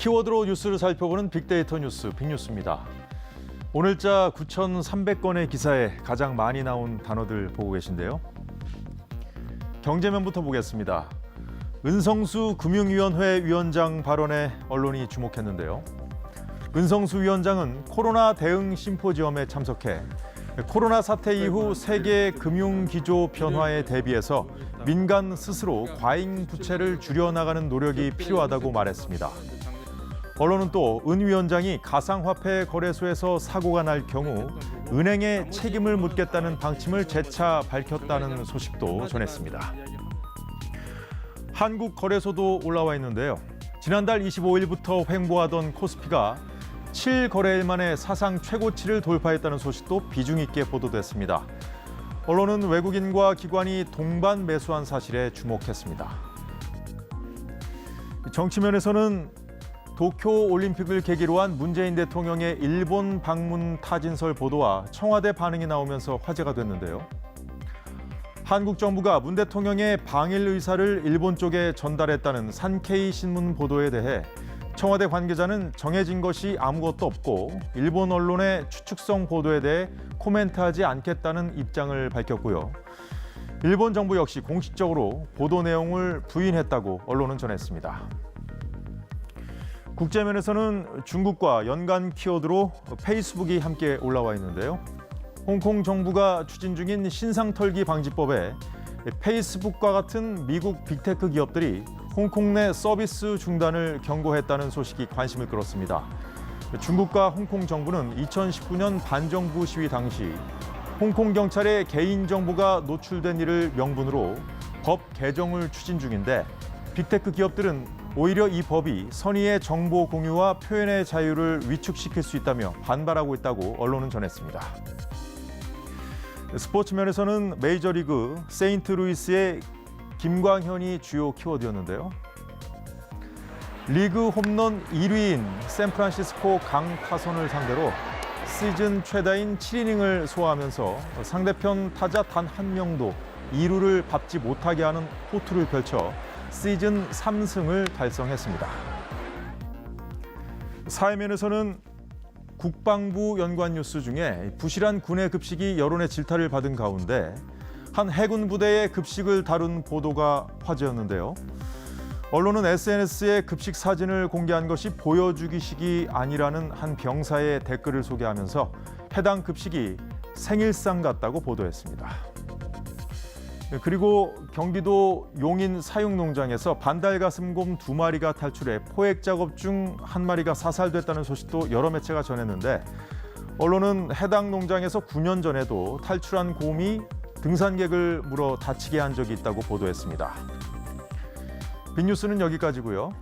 키워드로 뉴스를 살펴보는 빅데이터 뉴스 빅뉴스입니다. 오늘자 9,300건의 기사에 가장 많이 나온 단어들 보고 계신데요. 경제면부터 보겠습니다. 은성수 금융위원회 위원장 발언에 언론이 주목했는데요. 은성수 위원장은 코로나 대응 심포지엄에 참석해 코로나 사태 이후 세계 금융기조 변화에 대비해서 민간 스스로 과잉 부채를 줄여나가는 노력이 필요하다고 말했습니다. 언론은 또 은 위원장이 가상화폐 거래소에서 사고가 날 경우 은행에 책임을 묻겠다는 방침을 재차 밝혔다는 소식도 전했습니다. 한국거래소도 올라와 있는데요. 지난달 25일부터 횡보하던 코스피가 7거래일 만에 사상 최고치를 돌파했다는 소식도 비중 있게 보도됐습니다. 언론은 외국인과 기관이 동반 매수한 사실에 주목했습니다. 정치면에서는 도쿄올림픽을 계기로 한 문재인 대통령의 일본 방문 타진설 보도와 청와대 반응이 나오면서 화제가 됐는데요. 한국 정부가 문 대통령의 방일 의사를 일본 쪽에 전달했다는 산케이 신문 보도에 대해 청와대 관계자는 정해진 것이 아무것도 없고 일본 언론의 추측성 보도에 대해 코멘트하지 않겠다는 입장을 밝혔고요. 일본 정부 역시 공식적으로 보도 내용을 부인했다고 언론은 전했습니다. 국제면에서는 중국과 연관 키워드로 페이스북이 함께 올라와 있는데요. 홍콩 정부가 추진 중인 신상털기 방지법에 페이스북과 같은 미국 빅테크 기업들이 홍콩 내 서비스 중단을 경고했다는 소식이 관심을 끌었습니다. 중국과 홍콩 정부는 2019년 반정부 시위 당시 홍콩 경찰의 개인정보가 노출된 일을 명분으로 법 개정을 추진 중인데 빅테크 기업들은 오히려 이 법이 선의의 정보 공유와 표현의 자유를 위축시킬 수 있다며 반발하고 있다고 언론은 전했습니다. 스포츠면에서는 메이저리그 세인트루이스의 김광현이 주요 키워드였는데요. 리그 홈런 1위인 샌프란시스코 강타선을 상대로 시즌 최다인 7이닝을 소화하면서 상대편 타자 단 한 명도 2루를 밟지 못하게 하는 호투를 펼쳐 시즌 3승을 달성했습니다. 사회면에서는 국방부 연관 뉴스 중에 부실한 군의 급식이 여론의 질타를 받은 가운데 한 해군 부대의 급식을 다룬 보도가 화제였는데요. 언론은 SNS에 급식 사진을 공개한 것이 보여주기식이 아니라는 한 병사의 댓글을 소개하면서 해당 급식이 생일상 같다고 보도했습니다. 그리고 경기도 용인 사육농장에서 반달가슴곰 2마리가 탈출해 포획 작업 중 1마리가 사살됐다는 소식도 여러 매체가 전했는데 언론은 해당 농장에서 9년 전에도 탈출한 곰이 등산객을 물어 다치게 한 적이 있다고 보도했습니다. 빅뉴스는 여기까지고요.